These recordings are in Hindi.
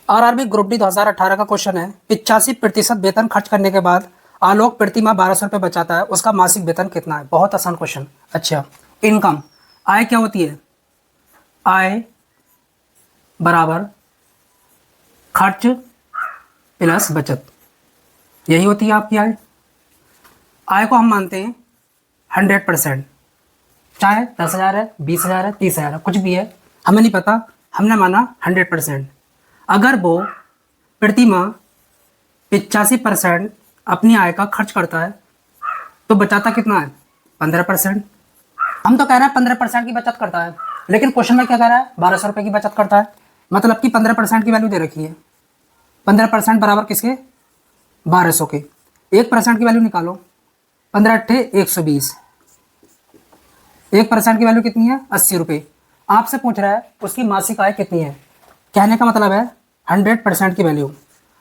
आरआरबी ग्रुप डी 2018 का क्वेश्चन है 85% वेतन खर्च करने के बाद आलोक प्रति माह 1200 रुपये बचाता है, उसका मासिक वेतन कितना है। बहुत आसान क्वेश्चन। अच्छा, इनकम आय क्या होती है? आय बराबर खर्च प्लस बचत, यही होती है आपकी आय। आय को हम मानते हैं 100%, चाहे 10,000 है, 20,000 है, 30,000 है, कुछ भी है, हमें नहीं पता, हमने माना 100%। अगर वो प्रति माह 85% अपनी आय का खर्च करता है तो बचाता कितना है? 15%। हम तो कह रहे हैं 15% की बचत करता है, लेकिन क्वेश्चन में क्या कह रहा है? 1200 रुपये की बचत करता है, मतलब कि 15% की वैल्यू दे रखी है। 15% बराबर किसके? 1200 के। 1% की वैल्यू निकालो, 15 अट्ठे 120। 1% की वैल्यू कितनी है? 80 रुपये। आपसे पूछ रहा है उसकी मासिक आय कितनी है। कहने का मतलब है 100% की वैल्यू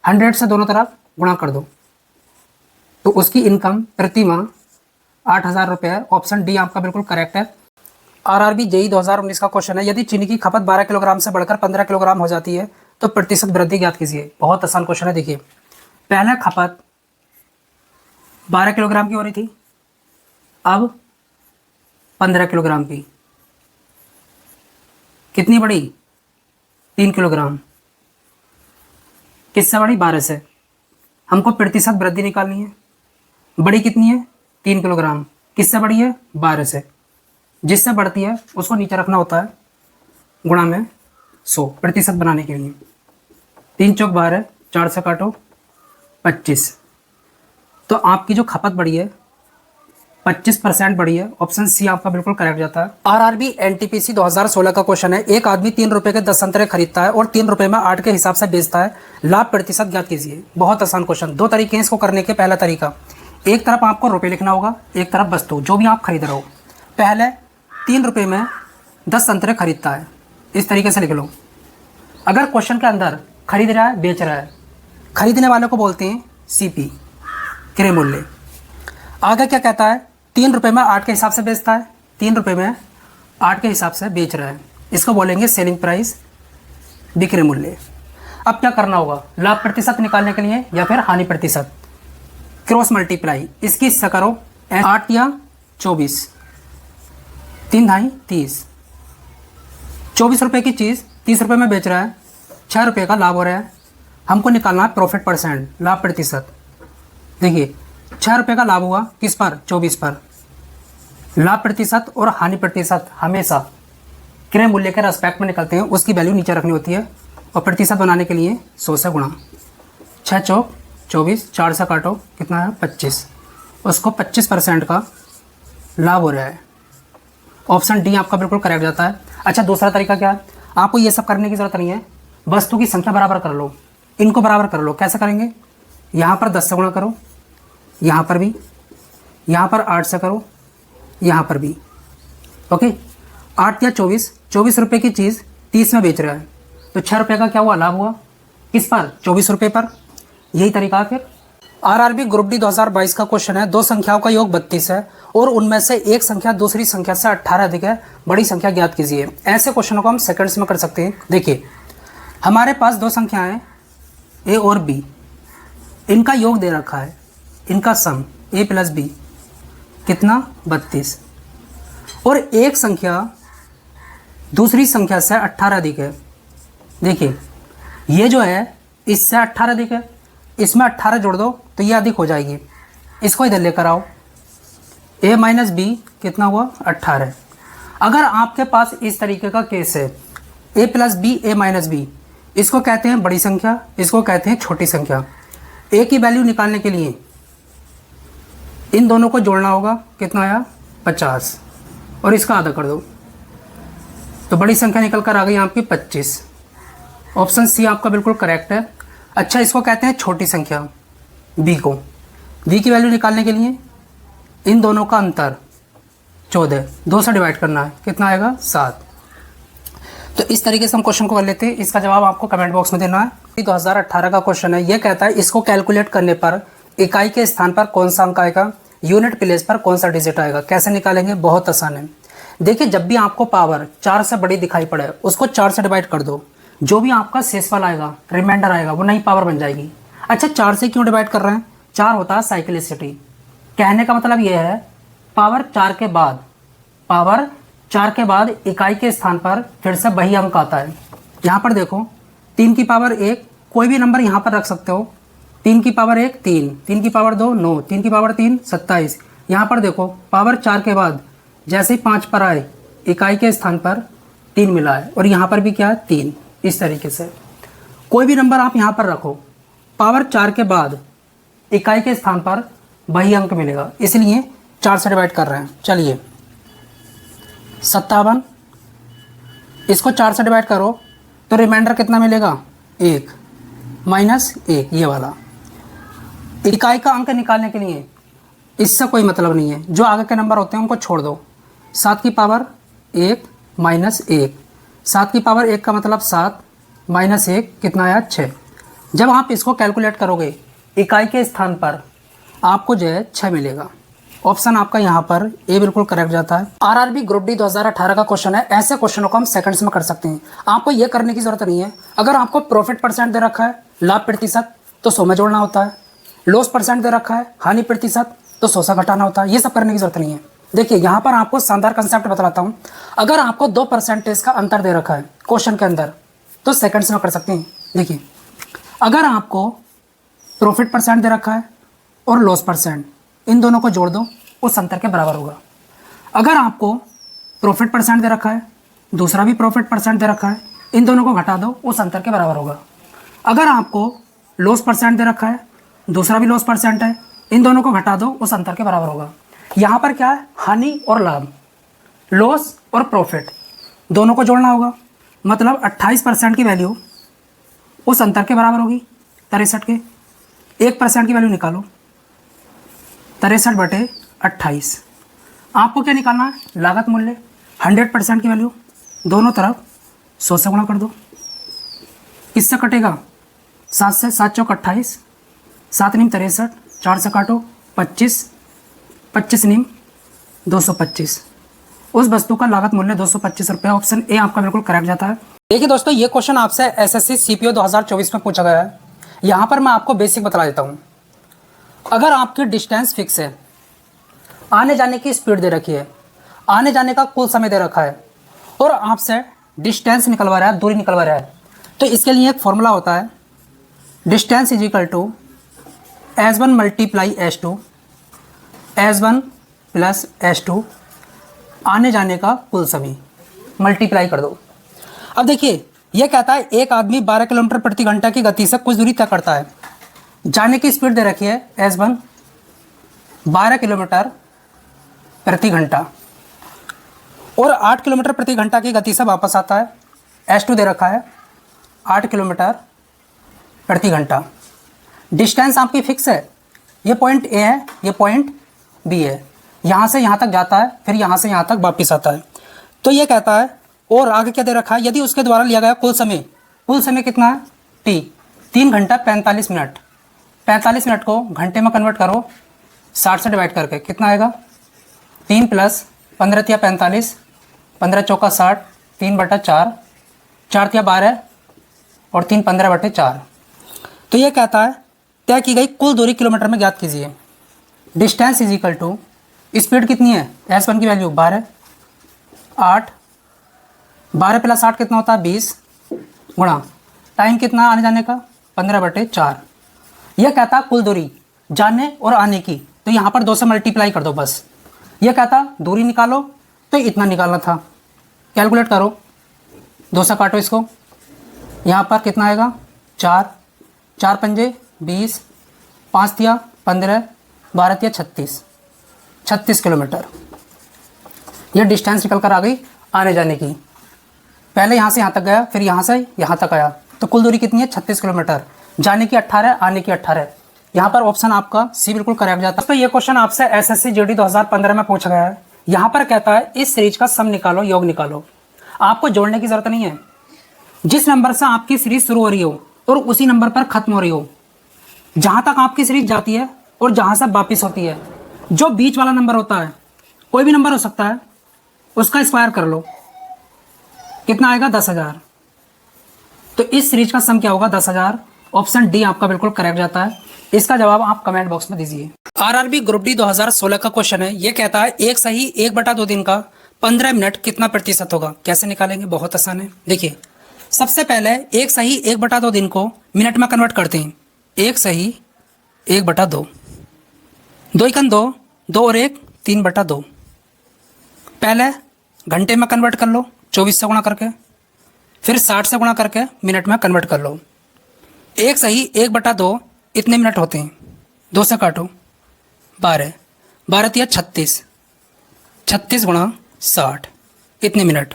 100 से दोनों तरफ गुणा कर दो, तो उसकी इनकम प्रति माह 8,000 रुपये है। ऑप्शन डी आपका बिल्कुल करेक्ट है। आरआरबी जेई 2019 का क्वेश्चन है, यदि चीनी की खपत 12 किलोग्राम से बढ़कर 15 किलोग्राम हो जाती है तो प्रतिशत वृद्धि ज्ञात कीजिए। बहुत आसान क्वेश्चन है। देखिए, पहले खपत 12 किलोग्राम की हो रही थी, अब 15 किलोग्राम की। कितनी बढ़ी? 3 किलोग्राम। किससे बढ़ी? 12 से। हमको प्रतिशत वृद्धि निकालनी है। बड़ी कितनी है? 3 किलोग्राम। किससे बढ़ी है? 12 से। जिससे बढ़ती है उसको नीचे रखना होता है, गुणा में 100 प्रतिशत बनाने के लिए। 3 चौक 12, 4 से काटो 25। तो आपकी जो खपत बढ़ी है 25% बढ़ी है। ऑप्शन सी आपका बिल्कुल करेक्ट जाता है। आरआरबी एनटीपीसी 2016 का क्वेश्चन है, एक आदमी 3 रुपए के 10 संतरे खरीदता है और 3 रुपए में 8 के हिसाब से बेचता है, लाभ प्रतिशत ज्ञात कीजिए। बहुत आसान क्वेश्चन। दो तरीके हैं इसको करने के। पहला तरीका, एक तरफ आपको रुपए लिखना होगा, एक तरफ वस्तु जो भी आप खरीद रहे हो। पहले 3 रुपए में 10 संतरे खरीदता है, इस तरीके से लिख लो। अगर क्वेश्चन के अंदर खरीद रहा है, बेच रहा है, खरीदने वाले को बोलते हैं सीपी, क्रय मूल्य। आगे क्या कहता है? 3 रुपए में 8 के हिसाब से बेचता है, 3 रुपए में 8 के हिसाब से बेच रहा है, इसको बोलेंगे सेलिंग प्राइस, बिक्री मूल्य। अब क्या करना होगा? लाभ प्रतिशत निकालने के लिए या फिर हानि प्रतिशत, क्रॉस मल्टीप्लाई इसकी हिस्सा करो। 8 या 24, 3 ढाई 30। 24 रुपए की चीज़ 30 रुपए में बेच रहा है, 6 रुपए का लाभ हो रहा है। हमको निकालना है प्रॉफिट परसेंट, लाभ प्रतिशत। देखिए, 6 रुपये का लाभ हुआ किस पर? 24 पर। लाभ प्रतिशत और हानि प्रतिशत हमेशा क्रय मूल्य के रेस्पेक्ट में निकलते हैं, उसकी वैल्यू नीचे रखनी होती है और प्रतिशत बनाने के लिए 100 से गुणा। 6 चौक 24, 4 से काटो, कितना है? 25। उसको 25% का लाभ हो रहा है। ऑप्शन डी आपका बिल्कुल करेक्ट जाता है। अच्छा, दूसरा तरीका क्या है? आपको ये सब करने की ज़रूरत नहीं है, वस्तु की संख्या बराबर कर लो, इनको बराबर कर लो। कैसे करेंगे? यहाँ पर 10 से गुणा करो, यहाँ पर भी, यहाँ पर 8 से करो, यहाँ पर भी। ओके, 8 या 24, 24 रुपये की चीज़ 30 में बेच रहा है, तो 6 रुपये का क्या हुआ? लाभ हुआ। किस पर? 24 रुपये पर। यही तरीका है फिर। आरआरबी ग्रुप डी 2022 का क्वेश्चन है, दो संख्याओं का योग 32 है और उनमें से एक संख्या दूसरी संख्या से 18 अधिक है, बड़ी संख्या ज्ञात कीजिए। ऐसे क्वेश्चनों को हम सेकंड्स में कर सकते हैं। देखिए, हमारे पास दो संख्याएं ए और बी, इनका योग दे रखा है, इनका सम a प्लस बी कितना? 32। और एक संख्या दूसरी संख्या से 18 अधिक है। देखिए, ये जो है इससे 18 अधिक है, इसमें 18 जोड़ दो तो ये अधिक हो जाएगी, इसको इधर लेकर आओ। a माइनस बी कितना हुआ? 18। अगर आपके पास इस तरीके का केस है a plus B, A minus B, इसको कहते हैं बड़ी संख्या, इसको कहते हैं छोटी संख्या। a की वैल्यू निकालने के लिए इन दोनों को जोड़ना होगा, कितना आया? 50, और इसका आधा कर दो तो बड़ी संख्या निकल कर आ गई आपकी 25। ऑप्शन सी आपका बिल्कुल करेक्ट है। अच्छा, इसको कहते हैं छोटी संख्या b को। b की वैल्यू निकालने के लिए इन दोनों का अंतर 14, 2 से डिवाइड करना है, कितना आएगा? 7। तो इस तरीके से हम क्वेश्चन को कर लेते हैं। इसका जवाब आपको कमेंट बॉक्स में देना है। 2018 का क्वेश्चन है, यह कहता है इसको कैलकुलेट करने पर इकाई के स्थान पर कौन सा अंक आएगा, यूनिट प्लेस पर कौन सा डिजिट आएगा। कैसे निकालेंगे? बहुत आसान है। देखिए, जब भी आपको पावर 4 से बड़ी दिखाई पड़े उसको 4 से डिवाइड कर दो, जो भी आपका शेषफल आएगा, रिमाइंडर आएगा, वो नई पावर बन जाएगी। अच्छा, 4 से क्यों डिवाइड कर रहे हैं? 4 होता है साइक्लिसिटी। कहने का मतलब ये है पावर 4 के बाद इकाई के स्थान पर फिर से वही अंक आता है। यहाँ पर देखो 3 की पावर 1, कोई भी नंबर यहाँ पर रख सकते हो। 3 की पावर 1 3, 3 की पावर 2 9, 3 की पावर 3 27। यहाँ पर देखो पावर 4 के बाद जैसे ही 5 पर आए इकाई के स्थान पर 3 मिला है, और यहाँ पर भी क्या है 3। इस तरीके से कोई भी नंबर आप यहाँ पर रखो, पावर 4 के बाद इकाई के स्थान पर वही अंक मिलेगा, इसलिए 4 से डिवाइड कर रहे हैं। चलिए 57, इसको 4 से डिवाइड करो तो रिमाइंडर कितना मिलेगा? 1 माइनस 1, ये वाला। इकाई का अंक निकालने के लिए इससे कोई मतलब नहीं है, जो आगे के नंबर होते हैं उनको छोड़ दो। 7 की पावर 1 माइनस 1, 7 की पावर 1 का मतलब 7 माइनस 1 कितना आया? 6। जब आप इसको कैलकुलेट करोगे इकाई के स्थान पर आपको जो है 6 मिलेगा। ऑप्शन आपका यहाँ पर ए बिल्कुल करेक्ट जाता है। आरआरबी ग्रुप डी 2018 का क्वेश्चन है। ऐसे क्वेश्चनों को हम सेकंड्स में कर सकते हैं, आपको ये करने की जरूरत नहीं है। अगर आपको प्रॉफिट परसेंट दे रखा है, लाभ प्रतिशत, तो 100 में जोड़ना होता है। लॉस परसेंट दे रखा है, हानि प्रतिशत, तो 100 से घटाना होता है। ये सब करने की जरूरत नहीं है। देखिए यहाँ पर आपको शानदार कंसेप्ट बतलाता हूँ। अगर आपको 2% का अंतर दे रखा है क्वेश्चन के अंदर, तो सेकंड्स में कर सकते हैं। देखिए अगर आपको प्रॉफिट परसेंट दे रखा है और लॉस परसेंट, इन दोनों को जोड़ दो, उस अंतर के बराबर होगा। अगर आपको प्रॉफिट परसेंट दे रखा है, दूसरा भी प्रॉफिट परसेंट दे रखा है, इन दोनों को घटा दो, उस अंतर के बराबर होगा। अगर आपको लॉस परसेंट दे रखा है, दूसरा भी लॉस परसेंट है, इन दोनों को घटा दो, उस अंतर के बराबर होगा। यहाँ पर क्या है? हानि और लाभ, लॉस और प्रॉफिट, दोनों को जोड़ना होगा। मतलब 28% की वैल्यू उस अंतर के बराबर होगी 63 के। 1% की वैल्यू निकालो, 63/28। आपको क्या निकालना है? लागत मूल्य। 100% की वैल्यू दोनों तरफ 100 से गुणा कर दो। किससे कटेगा? 7 से। 7 चौक 28, 7 नीम 63, 4 से काटो 25, 25 नीम 225। उस वस्तु का लागत मूल्य 225 रुपये। ऑप्शन ए आपका बिल्कुल करेक्ट जाता है। देखिए दोस्तों, ये क्वेश्चन आपसे एसएससी सीपीओ 2024 में पूछा गया है। यहाँ पर मैं आपको बेसिक बता देता हूँ। अगर आपकी डिस्टेंस फिक्स है, आने जाने की स्पीड दे रखी है, आने जाने का कुल समय दे रखा है, और आपसे डिस्टेंस निकलवा रहा है, दूरी निकलवा रहा है, तो इसके लिए एक फॉर्मूला होता है, distance is equal to S1 multiply S2, S1 प्लस S2, आने जाने का कुल समय मल्टीप्लाई कर दो। अब देखिए यह कहता है एक आदमी 12 किलोमीटर प्रति घंटा की गति से कुछ दूरी तय करता है। जाने की स्पीड दे रखी है S1 12 किलोमीटर प्रति घंटा, और 8 किलोमीटर प्रति घंटा की गति से वापस आता है। S2 दे रखा है 8 किलोमीटर प्रति घंटा। डिस्टेंस आपकी फिक्स है, ये पॉइंट ए है, ये पॉइंट बी है, यहाँ से यहाँ तक जाता है, फिर यहाँ से यहाँ तक वापस आता है। तो ये कहता है, और आगे क्या दे रखा है, यदि उसके द्वारा लिया गया कुल समय कितना है? T 3 घंटा 45 मिनट। 45 मिनट को घंटे में कन्वर्ट करो 60 से डिवाइड करके, कितना आएगा? 3 प्लस 15 तिया 45, 15 चौका 60, 3/4, 4 तिया 12 और 3 15/4। तो ये कहता है तय की गई कुल दूरी किलोमीटर में ज्ञात कीजिए। Distance is equal to, speed कितनी है? S1 की वैल्यू 12, 8, 12 प्लस 8 कितना होता है? 20, गुणा टाइम कितना आने जाने का? 15/4। यह कहता है कुल दूरी जाने और आने की, तो यहाँ पर 2 से मल्टीप्लाई कर दो बस। यह कहता दूरी निकालो, तो इतना निकालना था। कैलकुलेट करो, 2 से काटो इसको, यहाँ पर कितना आएगा? 4, 4 पंजे 20, 5 तिया 15, 12 तिया 36 किलोमीटर। यह डिस्टेंस निकल कर आ गई आने जाने की। पहले यहाँ से यहाँ तक गया, फिर यहाँ से यहाँ तक आया, तो कुल दूरी कितनी है? 36 किलोमीटर। जाने की 18, आने की 18। यहाँ पर ऑप्शन आपका सी बिल्कुल करेक्ट जाता है। तो ये क्वेश्चन आपसे एसएससी जीडी 2015 में पूछा गया है। यहाँ पर कहता है इस सीरीज का सम निकालो, योग निकालो। आपको जोड़ने की जरूरत नहीं है। जिस नंबर से आपकी सीरीज शुरू हो रही हो और उसी नंबर पर खत्म हो रही हो, जहाँ तक आपकी सीरीज जाती है और जहाँ से वापिस होती है, जो बीच वाला नंबर होता है, कोई भी नंबर हो सकता है, उसका स्क्वायर कर लो, कितना आएगा? 10,000। तो इस सीरीज का सम क्या होगा? 10,000। ऑप्शन डी आपका बिल्कुल करेक्ट जाता है। इसका जवाब आप कमेंट बॉक्स में दीजिए। आरआरबी ग्रुप डी 2016 का क्वेश्चन है। ये कहता है 1/2 दिन का 15 मिनट कितना प्रतिशत होगा? कैसे निकालेंगे? बहुत आसान है। देखिए, सबसे पहले 1/2 दिन को मिनट में कन्वर्ट करते हैं। 1/2, 2 एकन 2, 2 और 1 3/2। पहले घंटे में कन्वर्ट कर लो 24 से गुणा करके, फिर 60 से गुणा करके मिनट में कन्वर्ट कर लो। 1/2 इतने मिनट होते हैं। 2 से काटो 12, 12 या 36, 36 गुणा 60 इतने मिनट।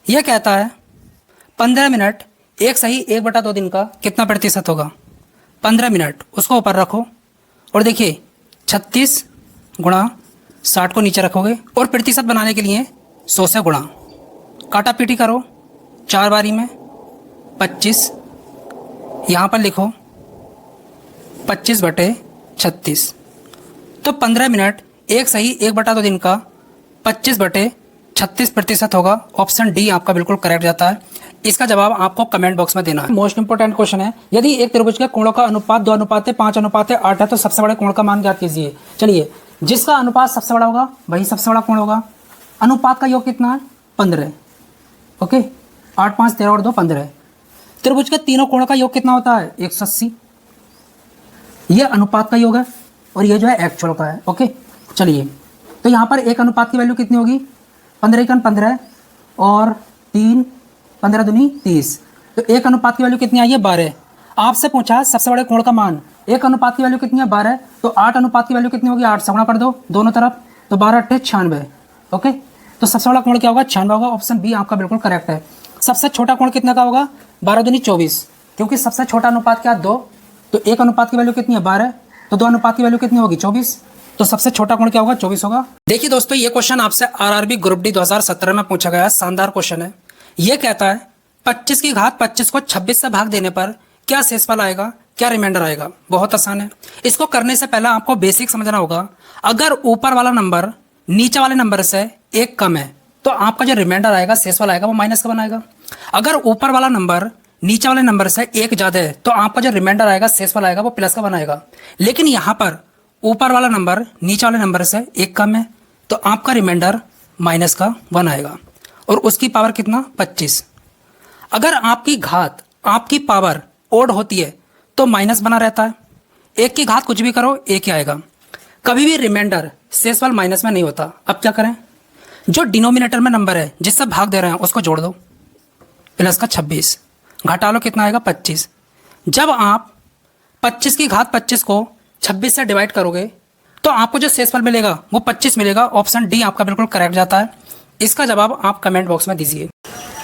यह कहता है 15 मिनट 1/2 दिन का कितना प्रतिशत होगा? 15 मिनट, उसको ऊपर रखो और देखिए 36 गुणा 60 को नीचे रखोगे और प्रतिशत बनाने के लिए 100 से गुणा, काटा पीटी करो 4 बारी में 25, यहाँ पर लिखो 25/36। तो 15 मिनट 1/2 दिन का 25/36% होगा। ऑप्शन डी आपका बिल्कुल करेक्ट जाता है। इसका जवाब आपको कमेंट बॉक्स में देना है। मोस्ट इंपोर्टेंट क्वेश्चन है, यदि एक त्रिभुज के कोणों का अनुपात 2:5:8 है तो सबसे बड़े कोण का मान ज्ञात कीजिए। चलिए, जिसका अनुपात सबसे बड़ा होगा वही सबसे बड़ा कोण होगा। अनुपात का योग कितना है? 15। ओके, 8, 5, 13 और 2 15। त्रिभुज के तीनों कोणों का योग कितना होता है? 180। यह अनुपात का योग है और ये जो है एक्चुअल का है। ओके, चलिए, तो यहाँ पर एक अनुपात की वैल्यू कितनी होगी? 15 एकन 15 और 3, 15 दूनी 30। तो एक अनुपात की वैल्यू कितनी आई है? 12। आपसे पूछा सबसे बड़े कोण का मान, एक अनुपात की वैल्यू कितनी है? 12। तो 8 अनुपात की वैल्यू कितनी होगी? 8 से गुणा कर दो दोनों तरफ, तो 12 × 8 = 96। ओके, तो सबसे बड़ा कोण क्या होगा? 96 होगा। ऑप्शन बी आपका बिल्कुल करेक्ट है। सबसे छोटा कोण कितने का होगा? 12 दूनी 24, क्योंकि सबसे छोटा अनुपात क्या है? 2। तो एक अनुपात की वैल्यू कितनी है? 12। तो 2 अनुपात की वैल्यू कितनी होगी? 24। तो सबसे छोटा कोण क्या होगा? 24 होगा। देखिए दोस्तों, ये क्वेश्चन आपसे आरआरबी ग्रुप डी 2017 में पूछा गया है। शानदार क्वेश्चन है। ये कहता है 25 की घात 25 को 26 से भाग देने पर क्या शेषफल आएगा, क्या रिमाइंडर आएगा? बहुत आसान है। इसको करने से पहले आपको बेसिक समझना होगा। अगर ऊपर वाला नंबर नीचे वाले नंबर से 1 कम है तो आपका जो रिमाइंडर आएगा, शेषफल आएगा, वो माइनस का बनाएगा। अगर ऊपर वाला नंबर नीचे वाले नंबर से 1 ज़्यादा है तो आपका जो रिमाइंडर आएगा, शेषफल आएगा, वो प्लस का बनाएगा। लेकिन यहाँ पर ऊपर वाला नंबर नीचे वाले नंबर से 1 कम है तो आपका रिमाइंडर माइनस का बनाएगा। और उसकी पावर कितना? 25। अगर आपकी घात, आपकी पावर ओड होती है तो माइनस बना रहता है। 1 की घात कुछ भी करो 1 ही आएगा। कभी भी रिमाइंडर शेषफल माइनस में नहीं होता। अब क्या करें? जो डिनोमिनेटर में नंबर है जिससे भाग दे रहे हैं उसको जोड़ दो, प्लस का 26, घटा लो कितना आएगा? 25। जब आप 25 की घात 25 को 26 से डिवाइड करोगे तो आपको जो शेषफल मिलेगा वो 25 मिलेगा। ऑप्शन डी आपका बिल्कुल करेक्ट जाता है। इसका जवाब आप कमेंट बॉक्स में दीजिए।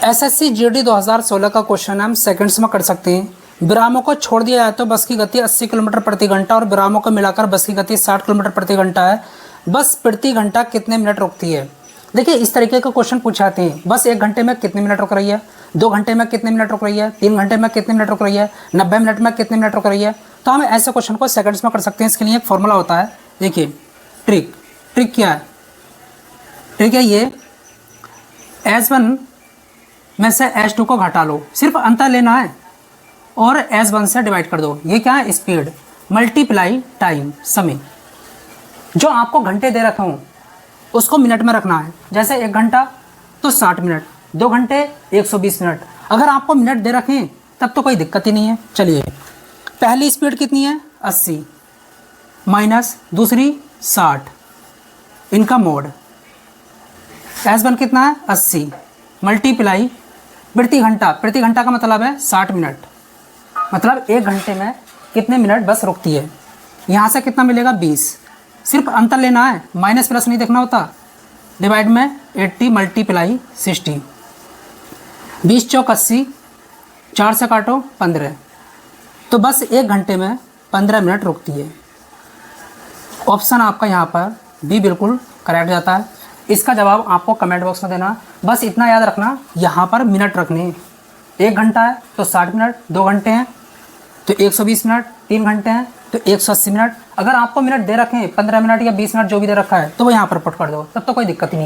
एसएससी जीडी 2016 का क्वेश्चन हम सेकंड्स में कर सकते हैं। विरामों को छोड़ दिया जाए तो बस की गति 80 किलोमीटर प्रति घंटा और विरामों को मिलाकर बस की गति 60 किलोमीटर प्रति घंटा है। बस प्रति घंटा कितने मिनट रुकती है? देखिए, इस तरीके का क्वेश्चन पूछाते हैं। बस 1 घंटे में कितने मिनट रुक रही है, 2 घंटे में कितने मिनट रुक रही है, 3 घंटे में कितने मिनट रुक रही है, 90 मिनट में कितने मिनट रुक रही है। तो हम ऐसे क्वेश्चन को सेकंड्स में कर सकते हैं। इसके लिए एक फॉर्मूला होता है। देखिए, ट्रिक क्या है? ट्रिक है ये, S1 में से S2 को घटा लो, सिर्फ अंतर लेना है और S1 से डिवाइड कर दो। ये क्या है? स्पीड मल्टीप्लाई टाइम, समय। जो आपको घंटे दे रखा हूँ उसको मिनट में रखना है। जैसे 1 घंटा तो 60 मिनट, 2 घंटे 120 मिनट। अगर आपको मिनट दे रखें तब तो कोई दिक्कत ही नहीं है। चलिए, पहली स्पीड कितनी है? 80 माइनस दूसरी 60, इनका मोड। S1 कितना है? 80 मल्टीप्लाई प्रति घंटा, प्रति घंटा का मतलब है 60 मिनट, मतलब 1 घंटे में कितने मिनट बस रुकती है। यहाँ से कितना मिलेगा? 20। सिर्फ अंतर लेना है, माइनस प्लस नहीं देखना होता। डिवाइड में 80 मल्टीप्लाई 60, 20 चौक 80, 4 से काटो 15। तो बस 1 घंटे में 15 मिनट रुकती है। ऑप्शन आपका यहाँ पर बी बिल्कुल करेक्ट जाता है। इसका जवाब आपको कमेंट बॉक्स में देना। बस इतना याद रखना, यहाँ पर मिनट रखने। 1 घंटा है तो 60 मिनट, 2 घंटे हैं तो 120 मिनट, 3 घंटे हैं तो 180 मिनट। अगर आपको मिनट दे रखें 15 मिनट या 20 मिनट जो भी दे रखा है तो वो यहाँ पर पुट कर दो, तब तो कोई दिक्कत ही नहीं।